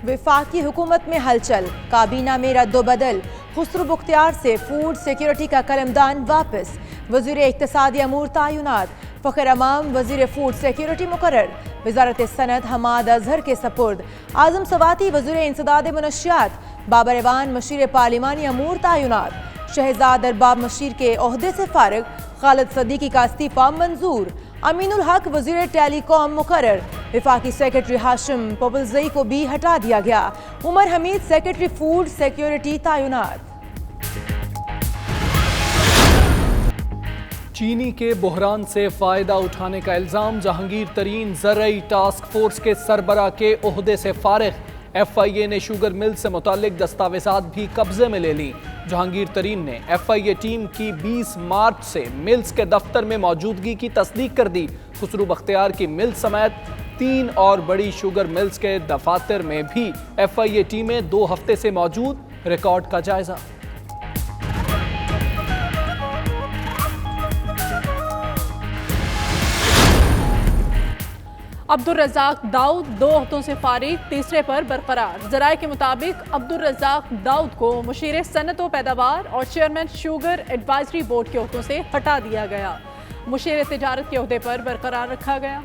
वफाकी हुकूमत में हलचल, काबीना में रद्दोबदल, खुसरो बख्तियार से फूड सिक्योरिटी का कलमदान वापस, वज़ीर इक़्तिसादी अमूर तयनात, फ़ख्र अमाम वज़ीर फूड सिक्योरिटी मुकर्रर, वज़ारत सनत हमाद अजहर के सपुर्द, आज़म सवाती वज़ीर इंसदाद मनशियात, बाबर एवान मशीर पार्लिमानी अमूर तयनात, शहजाद अरबाब मशीर के ओहदे से फारिग, खालिद सदीकी का इस्तीफ़ा मंजूर, अमीनुल हक वज़ीर टेलीकॉम मुकर्रर, वफाकी सेक्रेटरी हाशिम पबलज़ई को भी हटा दिया गया, Umar Hameed secretary food security तयनात। चीनी के बहरान से फ़ायदा उठाने का इल्ज़ाम, जहांगीर तरीन ज़रई टास्क फोर्स के सरबराह के ओहदे से फारिग। FIA ने शुगर मिल से मुतालिक दस्तावेज़ात भी कब्जे में ले ली। जहांगीर तरीन ने FIA टीम की 20 मार्च से मिल्स के दफ्तर में मौजूदगी की तस्दीक कर दी। खुसरो बख्तियार की मिल समेत 3 और बड़ी शुगर मिल्स के दफातर में भी FIA टीमें 2 हफ्ते से मौजूद। रिकॉर्ड का जायजा। अब्दुल रज़ाक दाऊद 2 ओहदों से फारिग, तीसरे पर बरकरार। ज़राए के मुताबिक अब्दुल रज़ाक दाऊद को मुशीर सनत व पैदावार और चेयरमैन शुगर एडवाइजरी बोर्ड के ओहदों से हटा दिया गया। मुशीर तिजारत के ओहदे पर बरकरार रखा गया।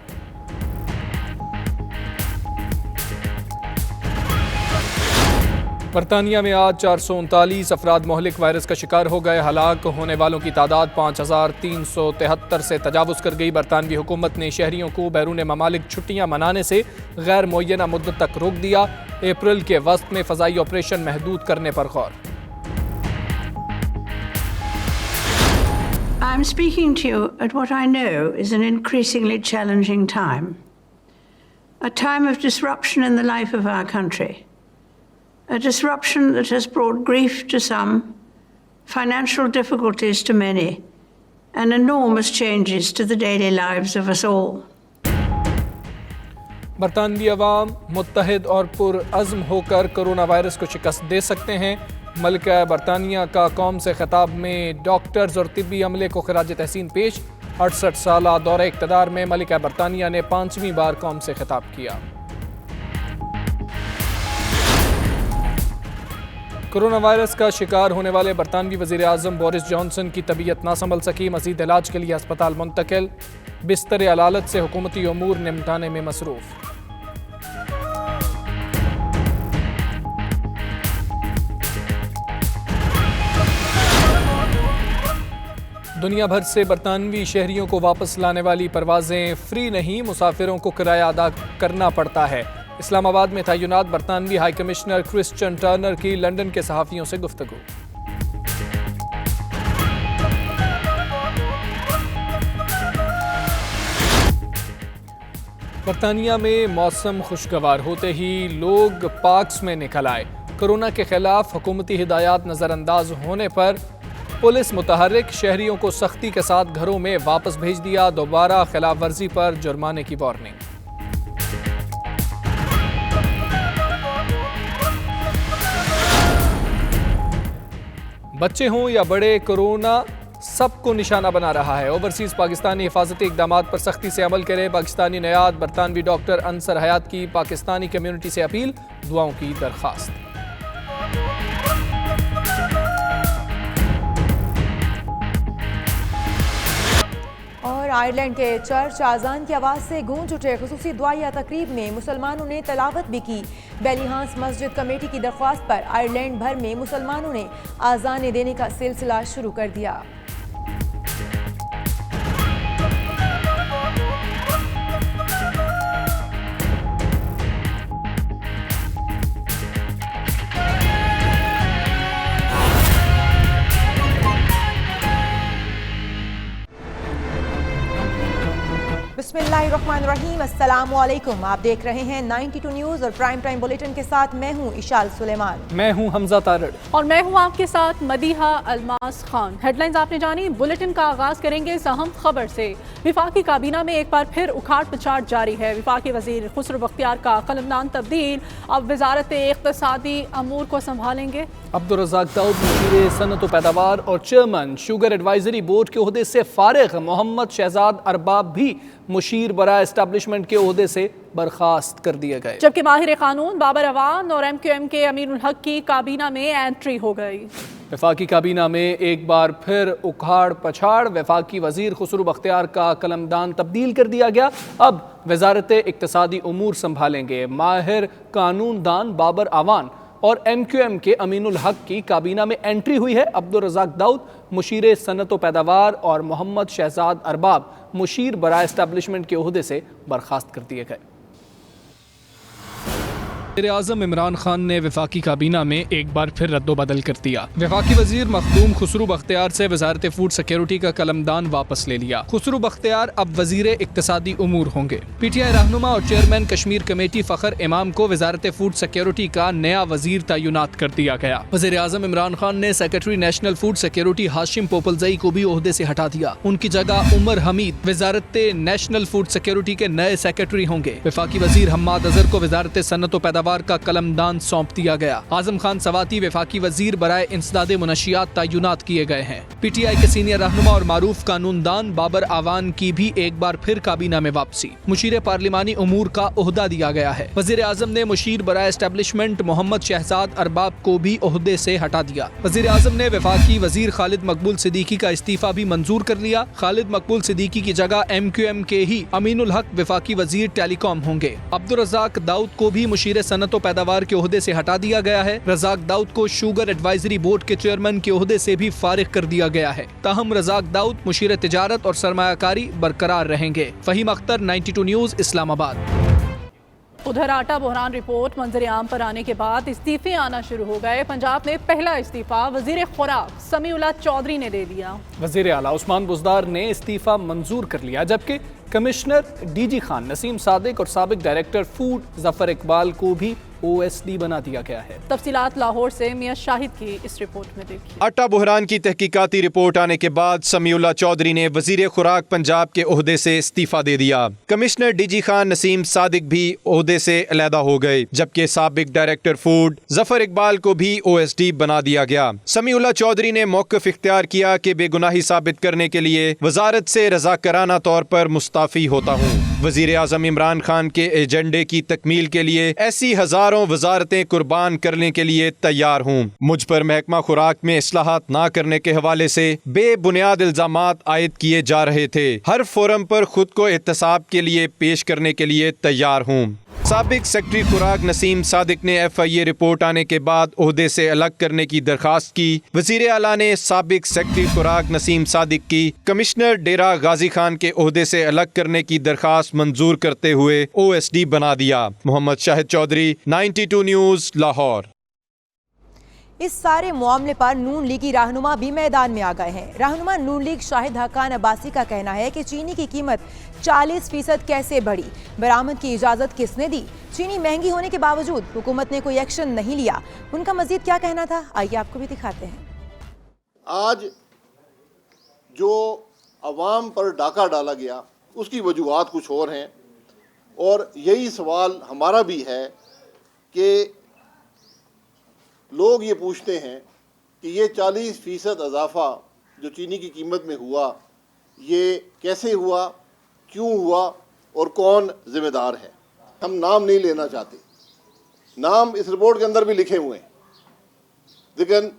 बरतानिया में आज 439 अफराद मोहलिक वायरस का शिकार हो गए। हलाक होने वालों की तादाद 5373 से तजावुज़ कर गई। बरतानवी हुकूमत ने शहरियों को बैरून ममालिक छुट्टियां मनाने से गैर मुअय्यना मुद्दत तक रोक दिया। अप्रैल के वस्त में फ़ज़ाई ऑपरेशन महदूद करने पर गौर। I'm speaking to you at what I know is an increasingly challenging time. A time of disruption in the life of our country. A disruption that has brought grief to some, financial difficulties to many, and enormous changes to the daily lives of us all. बरतानवी अवाम मुत्तहिद और पुरअज़्म होकर corona virus को शिकस्त दे सकते हैं। मलिका बरतानिया का कौम से खिताब में डॉक्टर्स और तिब्बी अमले को खिराज तहसीन पेश। 68 साला दौरे इक़्तिदार में मलिका बरतानिया ने 5वीं बार कौम से खिताब किया। कोरोना वायरस का शिकार होने वाले बरतानवी वज़ीर आज़म बोरिस जॉनसन की तबीयत ना संभल सकी। मज़ीद इलाज के लिए अस्पताल मुंतकिल। बिस्तर अलालत से हुकूमती उमूर निपटाने में मसरूफ़। दुनिया भर से बरतानवी शहरियों को वापस लाने वाली परवाज़ें फ्री नहीं, मुसाफिरों को किराया अदा करना पड़ता है। इस्लामाबाद में तैनात बरतानवी हाई कमिश्नर क्रिश्चियन टर्नर की लंदन के सहाफ़ियों से गुफ्तगू। बरतानिया में मौसम खुशगवार होते ही लोग पार्क्स में निकल आए। कोरोना के खिलाफ हुकूमती हिदायत नज़रअंदाज होने पर पुलिस मुतहर्रिक, शहरियों को सख्ती के साथ घरों में वापस भेज दिया। दोबारा खिलाफ वर्जी पर जुर्माने की वार्निंग। बच्चे हों या बड़े, कोरोना सबको निशाना बना रहा है। ओवरसीज़ पाकिस्तानी हिफाजती इक़दामात पर सख्ती से अमल करें। पाकिस्तानी नयाद बरतानवी डॉक्टर अंसर हयात की पाकिस्तानी कम्यूनिटी से अपील, दुआओं की दरख्वास्त। और आयरलैंड के चर्च आज़ान की आवाज़ से गूंज उठे। ख़ुसूसी दुआया तकरीब में मुसलमानों ने तलावत भी की। बेलिहांस मस्जिद कमेटी की दरख्वास्त पर आयरलैंड भर में मुसलमानों ने आज़ान देने का सिलसिला शुरू कर दिया। बिस्मिल्लाहिर्रहमानिर्रहीम, अस्सलामुअलैकुम। आप देख रहे हैं 92 न्यूज़ और प्राइम टाइम बुलेटिन के साथ मैं हूं इशाल सुलेमान। मैं हूं हमजा तारड़ और मैं हूं आपके साथ मदीहा अलमास खान। हेडलाइंस आपने जानी। बुलेटिन का आगाज करेंगे इस अहम खबर से। विफाकी काबीना में एक बार फिर उखाड़ पछाड़ जारी है। विफाकी वजीर खुसरो बख्तियार का कलमदान तब्दील, अब वजारत इक़्तिसादी अमूर को संभालेंगे। अब्दुल रज़ाक दाऊद मुशीर सनत व पैदावार और चेयरमैन शुगर एडवाइजरी बोर्ड के ओहदे से फारिग। मोहम्मद शहजाद अरबाब भी مشیر برائے اسٹیبلشمنٹ کے عہدے سے برخاست کر دیے گئے، جبکہ ماہر قانون بابر اعوان اور MQM کے امین الحق کی کابینہ میں انٹری ہو گئی۔ وفاقی کابینہ میں ایک بار پھر اکھاڑ پچھاڑ، وفاقی وزیر خسرو بختیار کا قلمدان تبدیل کر دیا گیا، اب وزارت اقتصادی امور سنبھالیں گے۔ ماہر قانون دان بابر اعوان اور MQM کے امین الحق کی کابینہ میں انٹری ہوئی ہے۔ عبدالرزاق داؤد مشیر صنعت و پیداوار اور محمد شہزاد ارباب مشیر برائے اسٹیبلشمنٹ کے عہدے سے برخاست کر دیے گئے۔ وزیر اعظم عمران خان نے وفاقی کابینہ میں ایک بار پھر رد و بدل کر دیا۔ وفاقی وزیر مخدوم خسرو بختیار سے وزارت فوڈ سیکیورٹی کا قلمدان واپس لے لیا۔ خسرو بختیار اب وزیر اقتصادی امور ہوں گے۔ PTI رہنما اور چیئرمین کشمیر کمیٹی فخر امام کو وزارت فوڈ سیکیورٹی کا نیا وزیر تعینات کر دیا گیا۔ وزیر اعظم عمران خان نے سیکریٹری نیشنل فوڈ سیکیورٹی ہاشم پوپلزئی کو بھی عہدے سے ہٹا دیا۔ ان کی جگہ عمر حمید وزارت نیشنل فوڈ سیکیورٹی کے نئے سیکریٹری ہوں گے۔ وفاقی وزیر حماد اظہر کو وزارت صنعت و پیداوار کا قلمدان سونپ دیا گیا۔ اعظم خان سواتی وفاقی وزیر برائے انسداد منشیات تعینات کیے گئے ہیں۔ PTI کے سینئر رہنما اور معروف قانون دان بابر اعوان کی بھی ایک بار پھر کابینہ میں واپسی، مشیر پارلیمانی امور کا عہدہ دیا گیا ہے۔ وزیر اعظم نے مشیر برائے اسٹیبلشمنٹ محمد شہزاد ارباب کو بھی عہدے سے ہٹا دیا۔ وزیر اعظم نے وفاقی وزیر خالد مقبول صدیقی کا استعفیٰ بھی منظور کر لیا۔ خالد مقبول صدیقی کی جگہ MQM کے ہی امین الحق وفاقی وزیر ٹیلی کام ہوں گے۔ عبدالرزاق داؤد کو بھی مشیر صنعت و پیداوار کے عہدے سے ہٹا دیا گیا ہے۔ رزاق داؤد کو شوگر ایڈوائزری بورڈ کے چیئرمین کے عہدے سے بھی فارغ کر دیا گیا ہے۔ تاہم رزاق داؤد مشیر تجارت اور سرمایہ کاری برقرار رہیں گے۔ فہیم اختر 92 نیوز اسلام آباد۔ ادھر آٹا بحران رپورٹ منظر عام پر آنے کے بعد استعفے آنا شروع ہو گئے۔ پنجاب میں پہلا استعفیٰ وزیر خوراک سمیع اللہ چودھری نے دے دیا۔ وزیر اعلیٰ عثمان بزدار نے استعفیٰ منظور کر لیا، جبکہ کمشنر DG خان نسیم صادق اور سابق ڈائریکٹر فوڈ ظفر اقبال کو بھی OSD بنا دیا گیا ہے۔ تفصیلات لاہور سے میاں شاہد کی اس رپورٹ میں دیکھیں۔ آٹا بحران کی تحقیقاتی رپورٹ آنے کے بعد سمیع اللہ چودھری نے وزیر خوراک پنجاب کے عہدے سے استعفیٰ دے دیا۔ کمشنر DG خان نسیم صادق بھی عہدے سے علیحدہ ہو گئے، جبکہ سابق ڈائریکٹر فوڈ ظفر اقبال کو بھی OSD بنا دیا گیا۔ سمیع اللہ چودھری نے موقف اختیار کیا کہ بے گناہی ثابت کرنے کے لیے وزارت سے رضاکارانہ طور پر مستعفی ہوتا ہوں۔ وزیر اعظم عمران خان کے ایجنڈے کی تکمیل کے لیے ایسی ہزاروں وزارتیں قربان کرنے کے لیے تیار ہوں۔ مجھ پر محکمہ خوراک میں اصلاحات نہ کرنے کے حوالے سے بے بنیاد الزامات عائد کیے جا رہے تھے۔ ہر فورم پر خود کو احتساب کے لیے پیش کرنے کے لیے تیار ہوں۔ سابق سیکرٹری خوراک نسیم صادق نے FIA رپورٹ آنے کے بعد عہدے سے الگ کرنے کی درخواست کی۔ وزیر اعلیٰ نے سابق سیکرٹری خوراک نسیم صادق کی کمشنر ڈیرہ غازی خان کے عہدے سے الگ کرنے کی درخواست منظور کرتے ہوئے OSD بنا دیا۔ محمد شاہد چودھری 92 نیوز لاہور۔ اس سارے معاملے پر نون لیگی رہنما بھی میدان میں آ گئے ہیں۔ رہنما نون لیگ شاہد حقان عباسی کا کہنا ہے کہ چینی کی قیمت 40% کیسے بڑھی، برآمد کی اجازت کس نے دی، چینی مہنگی ہونے کے باوجود حکومت نے کوئی ایکشن نہیں لیا۔ ان کا مزید کیا کہنا تھا، آئیے آپ کو بھی دکھاتے ہیں۔ آج جو عوام پر ڈاکہ ڈالا گیا اس کی وجوہات کچھ اور ہیں، اور یہی سوال ہمارا بھی ہے کہ لوگ یہ پوچھتے ہیں کہ یہ 40% اضافہ جو چینی کی قیمت میں ہوا، یہ کیسے ہوا، کیوں ہوا اور کون ذمہ دار ہے۔ ہم نام نہیں لینا چاہتے، نام اس رپورٹ کے اندر بھی لکھے ہوئے ہیں، لیکن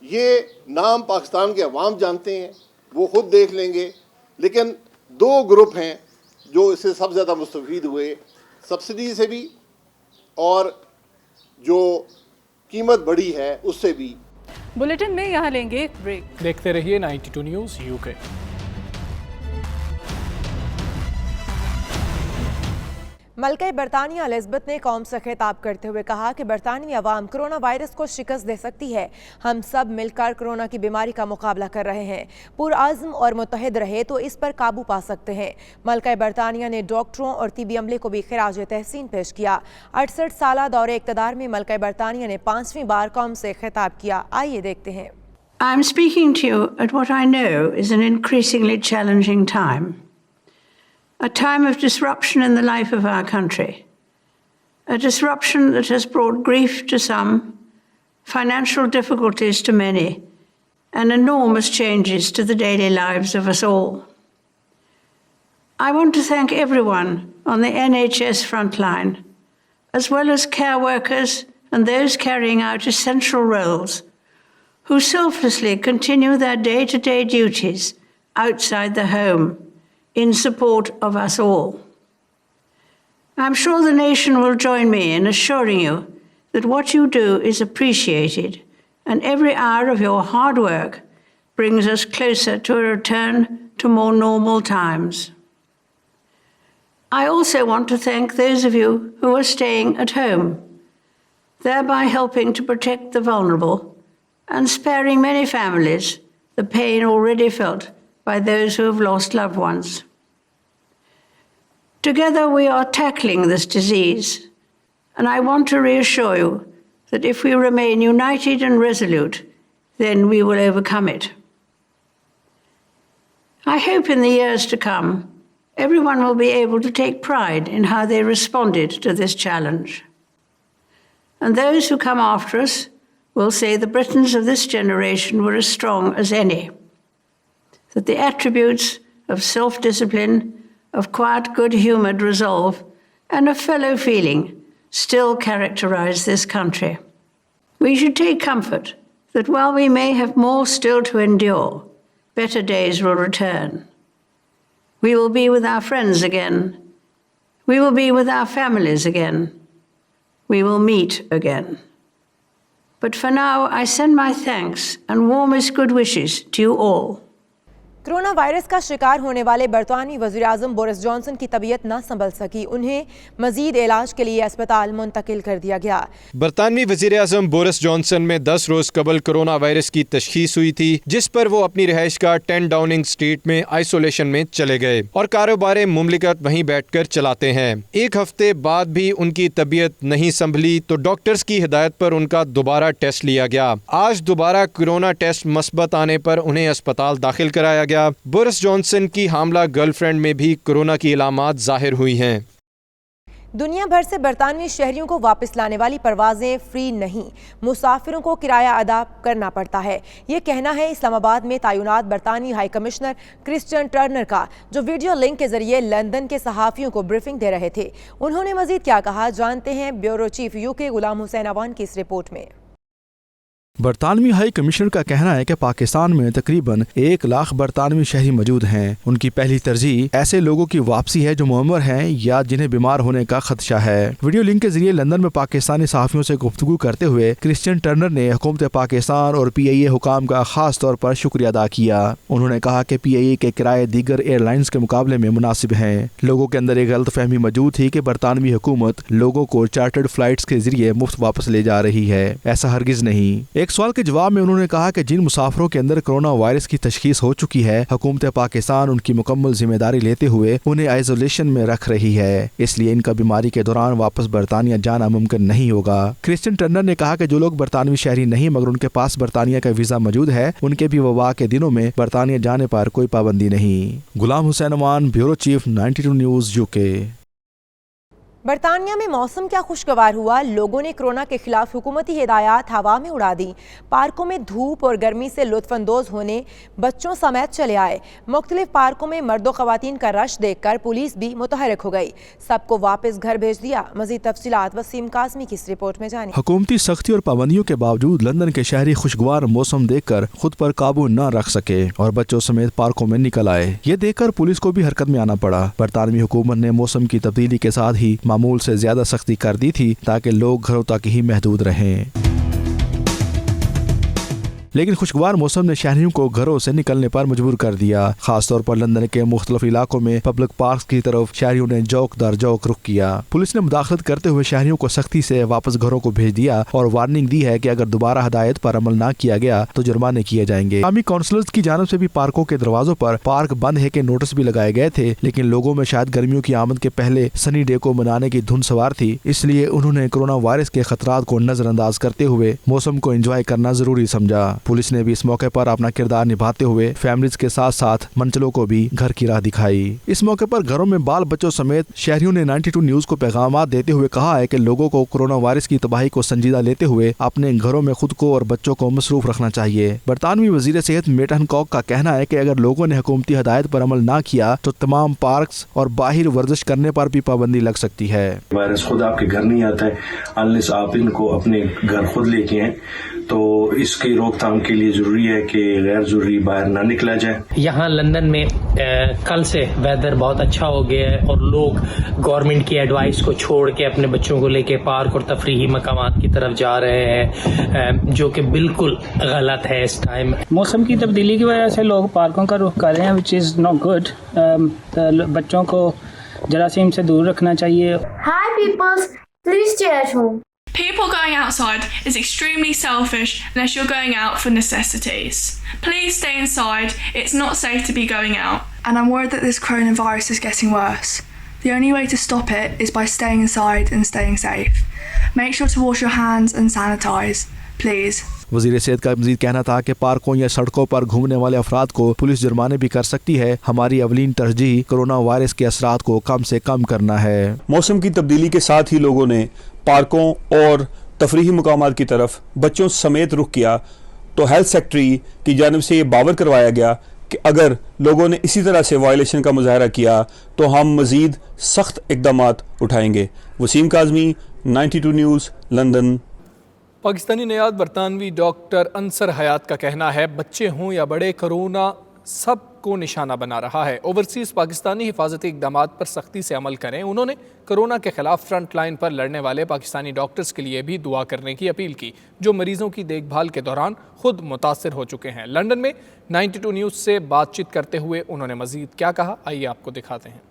یہ نام پاکستان کے عوام جانتے ہیں، وہ خود دیکھ لیں گے۔ لیکن دو گروپ ہیں جو اس سے سب سے زیادہ مستفید ہوئے، سبسڈی سے بھی اور جو قیمت بڑھی ہے اس سے بھی۔ بلیٹن میں یہاں لیں گے ایک بریک۔ دیکھتے رہیے 92 نیوز UK۔ ملکہ برطانیہ الزبتھ نے قوم سے خطاب کرتے ہوئے کہا کہ برطانوی عوام کرونا وائرس کو شکست دے سکتی ہے۔ ہم سب مل کر کرونا کی بیماری کا مقابلہ کر رہے ہیں، پرعزم اور متحد رہے تو اس پر قابو پا سکتے ہیں۔ ملکہ برطانیہ نے ڈاکٹروں اور طبی عملے کو بھی خراج تحسین پیش کیا۔ 68 سالہ دور اقتدار میں ملکہ برطانیہ نے 5ویں بار قوم سے خطاب کیا، آئیے دیکھتے ہیں۔ I'm speaking to you at what I know is an increasingly challenging time. A time of disruption in the life of our country. A disruption that has brought grief to some, financial difficulties to many, and enormous changes to the daily lives of us all. I want to thank everyone on the NHS frontline, as well as care workers and those carrying out essential roles, who selflessly continue their day-to-day duties outside the home in support of us all. I'm sure the nation will join me in assuring you that what you do is appreciated, and every hour of your hard work brings us closer to a return to more normal times. I also want to thank those of you who are staying at home, thereby helping to protect the vulnerable and sparing many families the pain already felt by those who have lost loved ones. Together we are tackling this disease, and I want to reassure you that if we remain united and resolute, then we will overcome it. I hope in the years to come, everyone will be able to take pride in how they responded to this challenge. And those who come after us will say the Britons of this generation were as strong as any, that the attributes of self-discipline, of quiet, good-humoured resolve, and of fellow feeling still characterize this country. We should take comfort that while we may have more still to endure, better days will return. We will be with our friends again. We will be with our families again. We will meet again. But for now, I send my thanks and warmest good wishes to you all. Corona virus का शिकार होने वाले बरतानवी वज़ीर-ए-आज़म Boris Johnson की तबीयत न संभल सकी, उन्हें मजीद इलाज के लिए अस्पताल मुंतकिल कर दिया गया। बरतानवी वज़ीर-ए-आज़म बोरिस जॉनसन में 10 रोज़ कबल कोरोना वायरस की तशखीस हुई थी, जिस पर वो अपनी रिहाइश का 10 डाउनिंग स्ट्रीट में आइसोलेशन में चले गए और कारोबार मुमलिकत वहीं बैठकर चलाते हैं। एक हफ्ते बाद भी उनकी तबीयत नहीं संभली तो डॉक्टर्स की हिदायत पर उनका दोबारा टेस्ट लिया गया। आज दोबारा कोरोना टेस्ट मस्बत आने पर उन्हें अस्पताल दाखिल कराया गया। बोरिस जॉनसन की हामला गर्लफ्रेंड में भी कोरोना की इलामात जाहिर हुई हैं। दुनिया भर से बरतानवी शहरियों को वापस लाने वाली परवाजें फ्री नहीं, मुसाफिरों को किराया अदा करना पड़ता है। ये कहना है इस्लामाबाद में तैनात बरतानवी हाई कमिश्नर क्रिश्चियन टर्नर का, जो वीडियो लिंक के जरिए लंदन के सहाफ़ियों को ब्रीफिंग दे रहे थे। उन्होंने मजीद क्या कहा, जानते हैं bureau chief UK Ghulam Hussain Awan की इस रिपोर्ट में। बरतानवी हाई कमिश्नर का कहना है कि पाकिस्तान में तकरीबन 1 लाख बरतानवी शहरी मौजूद हैं। उनकी पहली तरजीह ऐसे लोगों की वापसी है जो मुअम्मर हैं या जिन्हें बीमार होने का खदशा है। वीडियो लिंक के जरिए लंदन में पाकिस्तानी सहाफ़ियों से गुफ्तगू करते हुए क्रिश्चियन टर्नर ने हुकूमत पाकिस्तान और PIA हुकाम का खास तौर पर शुक्रिया अदा किया। उन्होंने कहा कि PIA के किराए दीगर एयरलाइंस के मुकाबले में मुनासिब हैं। लोगों के अंदर एक गलत फहमी मौजूद थी कि बरतानवी हुकूमत लोगों को चार्टर्ड फ्लाइट्स के जरिए मुफ्त वापस ले जा रही है। ऐसा हरगिज नहीं। एक सवाल के जवाब में उन्होंने कहा कि जिन मुसाफिरों के अंदर कोरोना वायरस की तशखीस हो चुकी है, हुकूमत पाकिस्तान उनकी मुकम्मल जिम्मेदारी लेते हुए उन्हें आइसोलेशन में रख रही है, इसलिए इनका बीमारी के दौरान वापस बरतानिया जाना मुमकिन नहीं होगा। क्रिश्चियन टर्नर ने कहा कि जो लोग बरतानवी शहरी नहीं मगर उनके पास बरतानिया का वीजा मौजूद है, उनके भी वबा के दिनों में बरतानिया जाने पर कोई पाबंदी नहीं। गुलाम हुसैन अमान, ब्यूरो चीफ, 92 न्यूज़, यूके। बरतानिया में मौसम क्या खुशगवार हुआ, लोगों ने कोरोना के खिलाफ हुकूमती हिदायत हवा में उड़ा दी। पार्कों में धूप और गर्मी से लुत्फानंदोज होने बच्चों समेत चले आए। मुख्तलिफ पार्कों में मर्दों खवातीन का रश देखकर पुलिस भी मुतहरक हो गई, सबको वापस घर भेज दिया। मजीद तफसीलात वसीम कासमी की इस रिपोर्ट में जानिए। हुकूमती सख्ती और पाबंदियों के बावजूद लंदन के शहरी खुशगवार मौसम देखकर खुद पर काबू न रख सके और बच्चों समेत पार्कों में निकल आए। ये देखकर पुलिस को भी हरकत में आना पड़ा। बरतानवी हुकूमत ने मौसम की तब्दीली के साथ ही मामूल से ज्यादा सख्ती कर दी थी ताकि लोग घरों तक ही महदूद रहें, लेकिन खुशगवार मौसम ने शहरियों को घरों से निकलने पर मजबूर कर दिया। खासतौर पर लंदन के मुख्तलिफ इलाकों में पब्लिक पार्क की तरफ शहरियों ने जौक दर जौक रुख किया। पुलिस ने मुदाखलत करते हुए शहरियों को सख्ती से वापस घरों को भेज दिया और वार्निंग दी है कि अगर दोबारा हदायत पर अमल न किया गया तो जुर्माने किए जाएंगे। मकामी काउंसलर्स की जानिब से भी पार्कों के दरवाजों पर पार्क बंद है के नोटिस भी लगाए गए थे, लेकिन लोगों में शायद गर्मियों की आमद के पहले सनी डे को मनाने की धुन सवार थी, इसलिए उन्होंने कोरोना वायरस के खतरात को नजरअंदाज करते हुए मौसम को एंजॉय करना जरूरी समझा। पुलिस ने भी इस मौके पर अपना किरदार निभाते हुए फैमिलीज के साथ साथ मंचलों को भी घर की राह दिखाई। इस मौके पर घरों में बाल बच्चों समेत शहरियों ने 92 न्यूज को पैगाम देते हुए कहा है कि लोगों को कोरोना वायरस की तबाही को संजीदा लेते हुए अपने घरों में खुद को और बच्चों को मसरूफ रखना चाहिए। बरतानवी वजीर सेहत मेट हैनकॉक का कहना है कि अगर लोगों ने हुकूमती हदायत पर अमल न किया तो तमाम पार्क्स और बाहर वर्जिश करने पर भी पाबंदी लग सकती है। वायरस खुद आपके घर नहीं आता है अनलेस आप इनको अपने घर खुद लेके आए, तो इसकी रोकथाम के लिए जरूरी है कि गैर जरूरी बाहर ना निकला जाए। यहाँ लंदन में कल से वेदर बहुत अच्छा हो गया है और लोग गवर्नमेंट की एडवाइस को छोड़ के अपने बच्चों को लेके पार्क और तफरीही मकामात की तरफ जा रहे हैं, जो कि बिल्कुल गलत है। इस टाइम मौसम की तब्दीली की वजह से लोग पार्कों का रुख कर रहे हैं, विच इज़ नॉट गुड। बच्चों को जरासीम से दूर रखना चाहिए। Hi peoples, please stay at home. People going outside is extremely selfish unless you're going out for necessities. Please stay inside, it's not safe to be going out. And I'm worried that this coronavirus is getting worse. The only way to stop it is by staying inside and staying safe. Make sure to wash your hands and sanitize, please. वजीर सेहत का मजीद कहना था कि पार्कों या सड़कों पर घूमने वाले अफराद को पुलिस जुर्माने भी कर सकती है। हमारी अवलीन तरजीह कोरोना वायरस के असरात को कम से कम करना है। मौसम की तब्दीली के साथ ही लोगों ने पार्कों और तफरीही मुकामात की तरफ बच्चों समेत रुख किया, तो हेल्थ सेक्रेटरी की जानिब से ये बावर करवाया गया कि अगर लोगों ने इसी तरह से वायलेशन का मुजाहरा किया तो हम मजीद सख्त इक़दामात उठाएंगे। Waseem Kazmi, 92 news, London. पाकिस्तानी नयाद बरतानवी डॉक्टर अंसर हयात का कहना है बच्चे हों या बड़े, कोरोना सब को निशाना बना रहा है। ओवरसीज़ पाकिस्तानी हिफाजती इक़दामात पर सख्ती से अमल करें। उन्होंने कोरोना के खिलाफ फ्रंट लाइन पर लड़ने वाले पाकिस्तानी डॉक्टर्स के लिए भी दुआ करने की अपील की, जो मरीजों की देखभाल के दौरान खुद मुतासिर हो चुके हैं। लंदन में 92 न्यूज़ से बातचीत करते हुए उन्होंने मज़ीद क्या कहा, आइए आपको दिखाते हैं।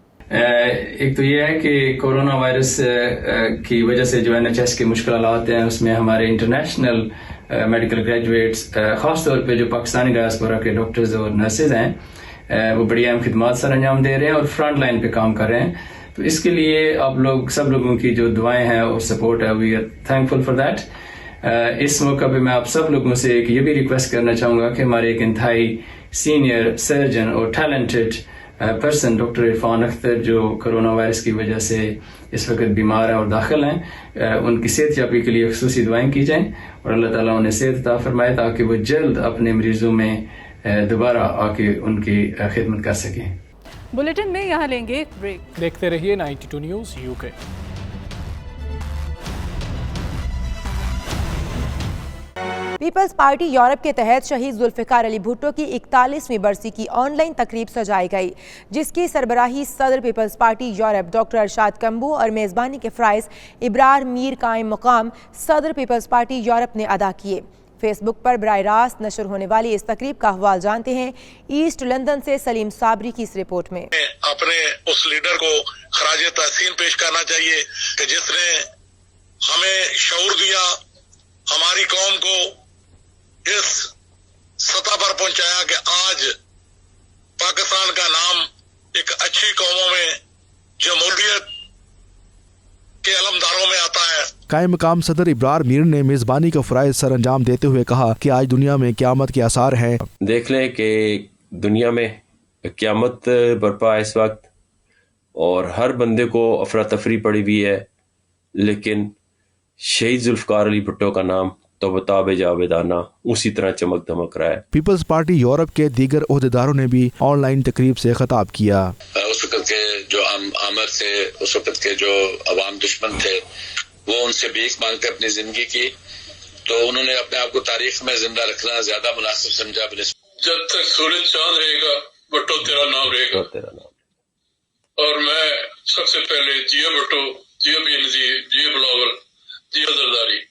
एक तो ये है कि कोरोना वायरस की वजह से जो NHS की मुश्किलात हैं, उसमें हमारे इंटरनेशनल मेडिकल ग्रेजुएट्स, ख़ास तौर पे जो पाकिस्तानी डायस्पोरा के डॉक्टर्स और नर्सेज हैं, वो बड़ी अहम खिदमत सर अंजाम दे रहे हैं और फ्रंट लाइन पे काम कर रहे हैं। तो इसके लिए आप लोग सब लोगों की जो दुआएं हैं और सपोर्ट है, we are thankful for that. इस मौका पे मैं आप सब लोगों से एक ये भी रिक्वेस्ट करना चाहूँगा कि हमारे एक इंतहाई सीनियर सर्जन और talented person doctor Irfan Akhtar, जो कोरोना वायरस की वजह से इस वक्त बीमार हैं और दाखिल हैं, उनकी सेहत याबी के लिए खुसूसी दुआएं की जाएं और अल्लाह ताला उन्हें सेहत अता फरमाए ताकि वो जल्द अपने मरीजों में दोबारा आके उनकी खिदमत कर सकें। बुलेटिन में यहाँ लेंगे एक ब्रेक। देखते रहिए 92 news UK। People's party Europe के तहत शहीद जुल्फ़िकार अली भुट्टो की 41वीं बरसी की ऑनलाइन तकरीब सजाई गई, जिसकी सरबराही सदर peoples party Europe doctor Arshad Kamboh और मेज़बानी के फ़राइज़ इब्रार मीर कायम मकाम सदर पीपल्स पार्टी यूरोप ने अदा किए। फेसबुक पर बराह रास्त नशर होने वाली इस तकरीब का अहवाल जानते हैं ईस्ट लंदन से सलीम साबरी की इस रिपोर्ट में। अपने उस लीडर को खराज तहसीन पेश करना चाहिए कि जिसने हमें शऊर दिया, हमारी कौम को इस सतह पर पहुंचाया कि आज पाकिस्तान का नाम एक अच्छी कौमों में जमहूरियत के अलमदारों में आता है। कायम मकाम सदर इब्रार मीर ने मेज़बानी का फ़राइज़ सर अंजाम देते हुए कहा कि आज दुनिया में क़यामत के आसार हैं। देख लें कि दुनिया में क़यामत बरपा है इस वक्त और हर बंदे को अफरा तफरी पड़ी हुई है, लेकिन शहीद जुल्फ़िकार अली भुट्टो का नाम तो बताबे जावेदाना उसी तरह चमक दमक रहा है। पीपल्स पार्टी यूरोप के दीगर ओहदेदारों ने भी ऑनलाइन तकरीब से खिताब किया। उस वक्त के जो आमर थे, उस वक्त के जो अवाम दुश्मन थे, वो उनसे भीख मांगते अपनी जिंदगी की, तो उन्होंने अपने आप को तारीख में जिंदा रखना ज्यादा मुनासिब समझा। जब तक सूरज चांद रहेगा भुट्टो तेरा नाम रहेगा। और मैं सबसे पहले जिया भुट्टो, जिया बेनजीर, जिया बिलावल, जिया जरदारी,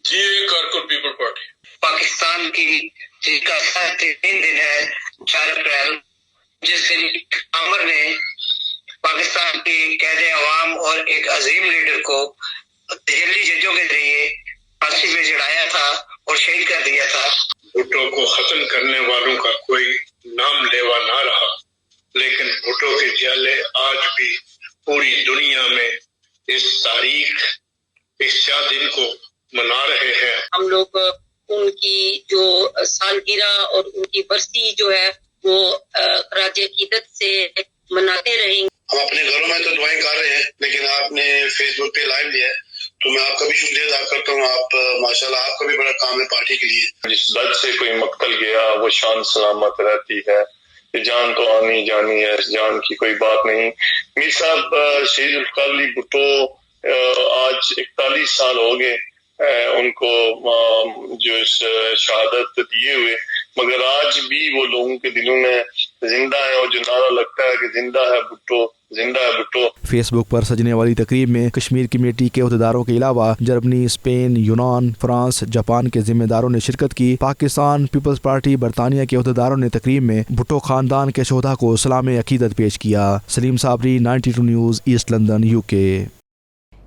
जिया कारकुन पीपल पार्टी। पाकिस्तान की जिसका 3 दिन है 4 अप्रैल, जिस दिन आमर ने पाकिस्तान की कैद अवाम और एक अजीम लीडर को तजल्ली जजों के जरिए फांसी पे चढ़ाया था और शहीद कर दिया था। भुट्टो को खत्म करने वालों का कोई नाम लेवा ना रहा, लेकिन भुट्टो के जाले आज भी पूरी दुनिया में इस तारीख, इस दिन को मना रहे हैं। हम लोग उनकी जो सालगिरह और उनकी बरसी जो है वो खराज अकीदत से मनाते रहेंगे। हम अपने घरों में तो दुआएं कर रहे हैं, लेकिन आपने फेसबुक पे लाइव लिया है तो मैं आपका भी शुक्रिया अदा करता हूँ। आप माशाल्लाह आपका भी बड़ा काम है पार्टी के लिए। जिस दर्द से कोई मक्तल गया वो शान सलामत रहती है, ये जान तो आनी जानी है, इस जान की कोई बात नहीं। मीर साहब शहीद जुल्फ़िकार अली भुट्टो आज 41 साल हो गए उनको जो इस शहादत दिए हुए, मगर आज भी वो लोगों के दिलों में जिंदा है और जो नारा लगता है कि जिंदा है भुट्टो, जिंदा है भुट्टो। फेसबुक पर सजने वाली तकरीब में कश्मीर कमेटी के अहदेदारों के अलावा जर्मनी, स्पेन, यूनान, फ्रांस, जापान के जिम्मेदारों ने शिरकत की। पाकिस्तान पीपल्स पार्टी बरतानिया के अहदेदारों ने तकरीब में भुट्टो खानदान के शोधा को सलाम अकीदत पेश किया। Salim Sabri, 92 news, East London, UK.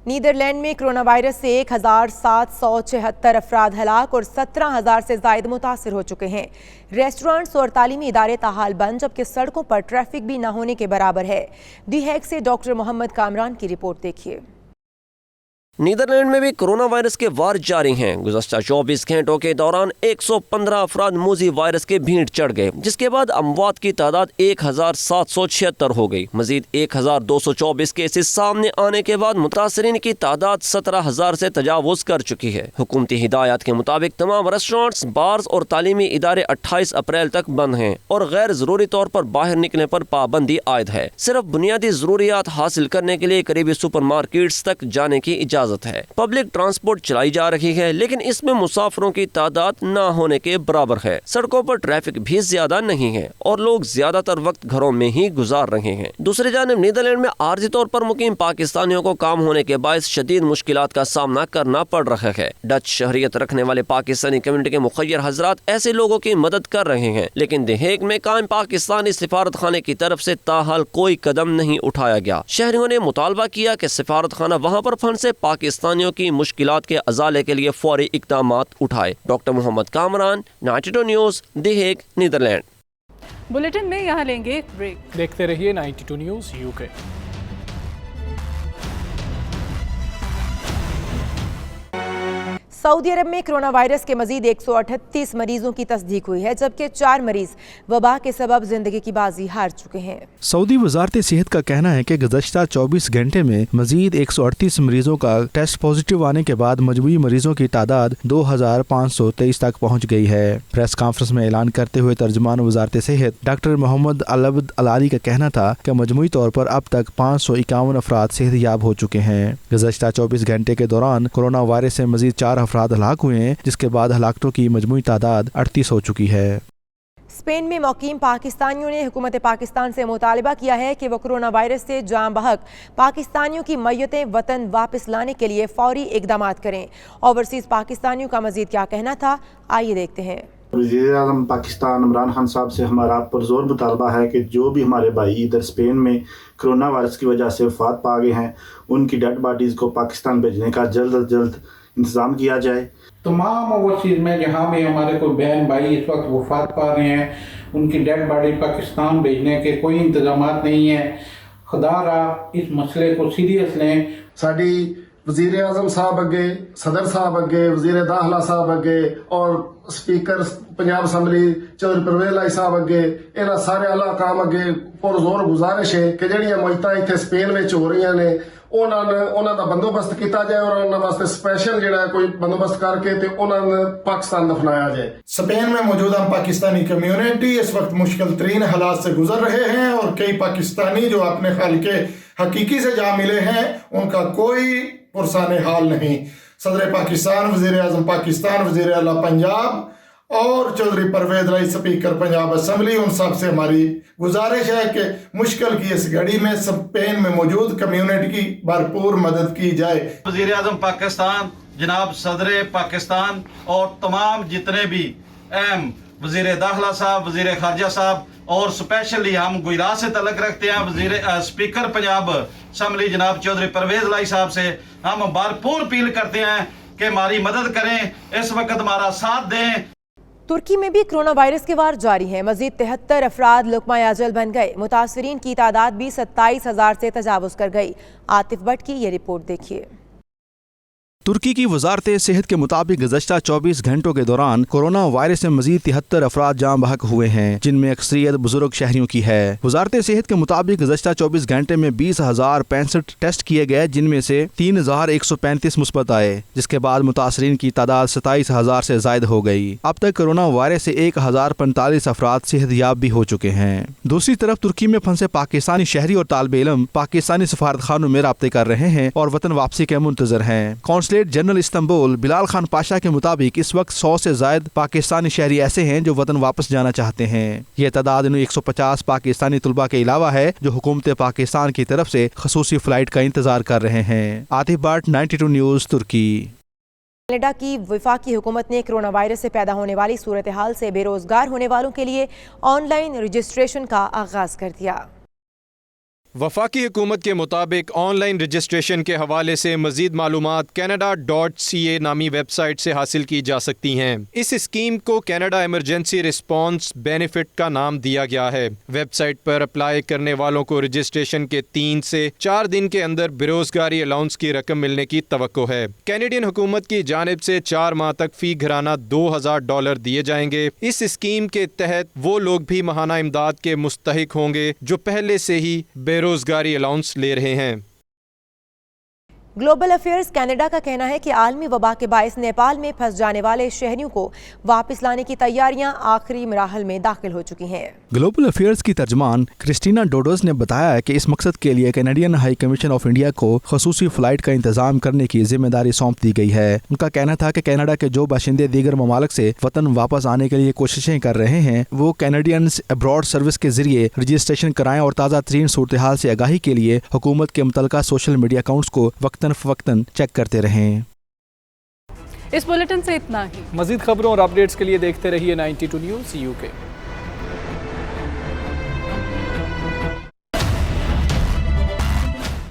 Netherland में कोरोना वायरस से 1776 अफराद हलाक और 17,000 से ज़ायद मुतासर हो चुके हैं। रेस्टोरेंट्स और तालीमी इदारे ताहाल बंद, जबकि सड़कों पर ट्रैफिक भी न होने के बराबर है। दी हैग से डॉक्टर मोहम्मद कामरान की रिपोर्ट देखिए। नीदरलैंड में भी कोरोना वायरस के वार जारी हैं। गुज़श्ता 24 घंटों के दौरान 115 अफराद मूजी वायरस के भीड़ चढ़ गए, जिसके बाद अमवात की तादाद 1776 हो गई। मजीद 1224 केसेस सामने आने के बाद मुतासरीन की तादाद 17,000 से तजावुज़ कर चुकी है। हुकूमती हिदायत के मुताबिक तमाम रेस्टोरेंट्स, बार्स और तालीमी इदारे 28 अप्रैल तक बंद हैं और गैर ज़रूरी तौर पर बाहर निकलने पर पाबंदी आयद है। सिर्फ बुनियादी ज़रूरियात हासिल करने के लिए करीबी सुपर मार्केट्स तक जाने की इजाज़त है। पब्लिक ट्रांसपोर्ट चलाई जा रही है, लेकिन इसमें मुसाफिरों की तादाद न होने के बराबर है। सड़कों पर ट्रैफिक भी ज्यादा नहीं है और लोग ज्यादातर वक्त घरों में ही गुजार रहे हैं। दूसरी जानिब नीदरलैंड में आर्जी तौर पर मुकीम पाकिस्तानियों को काम होने के बायस शदीद मुश्किलात का सामना करना पड़ रहा है। डच शहरियत रखने वाले पाकिस्तानी कम्युनिटी के मुखय्यर हजरात ऐसे लोगों की मदद कर रहे हैं, लेकिन द हेग में कायम पाकिस्तानी सिफारत खाने की तरफ से ताहाल कोई कदम नहीं उठाया गया। शहरियों ने मुतालबा किया कि सिफारत खाना वहाँ पर फंड से पाकिस्तानियों की मुश्किलात के अजाले के लिए फौरी इक़दामात उठाए। Doctor Mohammad Kamran, 92 news, the Hague, Netherland. Bulletin में यहाँ लेंगे एक ब्रेक। देखते रहिए 92 न्यूज़ यूके। सऊदी अरब में कोरोना वायरस के मजीद 138 मरीजों की तस्दीक हुई है, जबकि 4 मरीज वबा के सबब जिंदगी की बाजी हार चुके हैं। सऊदी वजारत सेहत का कहना है कि गुज़श्ता 24 घंटे में मजीद 138 मरीजों का टेस्ट पॉजिटिव आने के बाद मजमूई मरीजों की तादाद 2523 तक पहुँच गई है। प्रेस कॉन्फ्रेंस में ऐलान करते हुए तर्जुमान वजारत सेहत डॉक्टर मोहम्मद अलअब्द अलाली का कहना था कि मजमूई तौर पर अब तक 551 अफराद सेहतयाब हो चुके हैं। गुज़श्ता 24 घंटे के दौरान कोरोना वायरस से मजीद 4 अफराद हलाक हुए हैं, जिसके बाद हलाकतों की मजमूई तादाद 38 हो चुकी है। स्पेन में मुकीम पाकिस्तानियों ने हुकूमत पाकिस्तान से मुतालबा किया है कि वो कोरोना वायरस से जान बहक पाकिस्तानियों की मैयतें वतन वापस लाने के लिए फौरी इकदाम करें। ओवरसीज पाकिस्तानियों का मजीद क्या कहना था, आइए देखते हैं। वज़ीर-ए-आज़म पाकिस्तान इमरान खान साहब से हमारा पुरज़ोर मुतालबा है कि जो भी हमारे भाई इधर स्पेन में कोरोना वायरस की वजह से वफ़ात पा गए हैं, उनकी डेड बॉडीज़ को पाकिस्तान भेजने का जल्द अज जल्द इंतज़ाम किया जाए। तमाम ओवरसीज़ में जहाँ भी हमारे कोई बहन भाई इस वक्त वफात पा रहे हैं, उनकी डेड बॉडी पाकिस्तान भेजने के कोई इंतजाम नहीं है। खुदा रा इस मसले को सीरियस लें। साड़ी वज़ीर आज़म साहब अगे, सदर साहब अगे, वज़ीर दाखिला साहब अगे और स्पीकर पंजाब असैम्बली चौधरी परवेज़ लाई साहब अगे, इन्हां सारे आला काम अगे पुरज़ोर गुजारिश है कि जिहड़ियां मौतां इत्थे स्पेन विच हो रही ने उन्हां दा बंदोबस्त किया जाए और उन्हां वास्ते स्पेशल जिहड़ा कोई बंदोबस्त करके ते उन्हां ने पाकिस्तान दफनाया जाए। स्पेन में मौजूद हम पाकिस्तानी कम्युनिटी इस वक्त मुश्किल तरीन हालात से गुजर रहे हैं और कई पाकिस्तानी जो अपने खालिके हकीकी से जा मिले हैं, उनका कोई पुरसाने हाल नहीं। सदर पाकिस्तान, वज़ीर आज़म पाकिस्तान, वज़ीर आला पंजाब और चौधरी परवेज़ लाई स्पीकर पंजाब असम्बली, उन सब से हमारी गुजारिश है कि मुश्किल की इस घड़ी में स्पेन में मौजूद कम्युनिटी की भरपूर मदद की जाए। वज़ीर आज़म पाकिस्तान जनाब सदर पाकिस्तान और तमाम जितने भी अहम वज़ीर दाखिला साहब, वज़ीर खारजा साहब और स्पेशली हम गुजरात से तलक रखते हैं स्पीकर पंजाब असम्बली जनाब चौधरी परवेज़ लाई साहब से हम भरपूर अपील करते हैं कि हमारी मदद करें, इस वक्त हमारा साथ दें। तुर्की में भी कोरोना वायरस के वार जारी है। मजीद 73 अफराद लुकमा अजल बन गए। मुतासरीन की तादाद भी 27,000 से तजावुज़ कर गई। आतिफ भट्ट की ये रिपोर्ट देखिए। तुर्की की वजारत सेहत के मुताबिक गुज़श्ता 24 घंटों के दौरान कोरोना वायरस से मजीद 73 अफराद जाम बहक हुए हैं, जिनमें अक्सरियत बुजुर्ग शहरियों की है। वजारत सेहत के मुताबिक गुज़श्ता 24 घंटे में 20,065 टेस्ट किए गए, जिनमें से 3,135 मुस्बत आए, जिसके बाद मुतासरीन की तादाद 27,000 से जायद हो गई। अब तक कोरोना वायरस से 1,045 अफराद सेहतयाब भी हो चुके हैं। दूसरी तरफ तुर्की में फंसे पाकिस्तानी शहरी और तालिब इल्म पाकिस्तानी सफारत खानों में राब्ते कर रहे हैं और वतन वापसी के मुंतजर हैं। Consulate general Istanbul Bilal Khan Pasha के मुताबिक इस वक्त 100 से ज्यादा पाकिस्तानी शहरी ऐसे हैं जो वतन वापस जाना चाहते हैं। ये तादाद इन 150 पाकिस्तानी तलबा के अलावा है जो हुकूमत पाकिस्तान की तरफ से खसूसी फ्लाइट का इंतजार कर रहे हैं। आतिफ भट्ट, 92 न्यूज़, तुर्की। कनाडा की वफाकी हुकूमत ने कोरोना वायरस से पैदा होने वाली सूरत हाल से बेरोजगार होने वालों के लिए ऑनलाइन रजिस्ट्रेशन का आगाज कर दिया। वफाकी हुकूमत के मुताबिक ऑनलाइन रजिस्ट्रेशन के हवाले से मज़ीद मालूमात canada.ca नामी वेबसाइट से हासिल की जा सकती हैं। इस स्कीम को कैनेडा इमरजेंसी रिस्पांस बेनिफिट का नाम दिया गया है। वेबसाइट पर अप्लाई करने वालों को रजिस्ट्रेशन के 3 से 4 दिन के अंदर बेरोजगारी अलाउंस की रकम मिलने की तवक्को है। कैनेडियन हुकूमत की जानिब से 4 माह तक फी घराना $2,000 दिए जाएंगे। इस स्कीम के तहत वो लोग भी माहाना इमदाद के मुस्तहिक होंगे जो पहले से ही बेरोजगारी अलाउंस ले रहे हैं। ग्लोबल अफेयर्स कनाडा का कहना है कि आलमी वबा के बायस नेपाल में फंस जाने वाले शहरियों को वापस लाने की तैयारियां आखिरी मराहल में दाखिल हो चुकी हैं। ग्लोबल अफेयर्स की तर्जमान क्रिस्टीना डोडोस ने बताया कि इस मकसद के लिए Canadian high commission of India को खसूसी फ्लाइट का इंतजाम करने की जिम्मेदारी सौंप दी गई है। उनका कहना था कि कनाडा के जो बाशिंदे दीगर ममालिक से वतन वापस आने के लिए कोशिशें कर रहे हैं वो कैनेडियंस अब्रॉड सर्विस के जरिए रजिस्ट्रेशन कराएं और ताज़ा तरीन सूरत हाल से आगाही के लिए हुकूमत के मुतल्लिका सोशल मीडिया अकाउंट्स को वक्तन चेक करते रहें। इस बुलेटिन से इतना ही। मजीद खबरों और अपडेट्स के लिए देखते रहिए 92 न्यूज़ UK।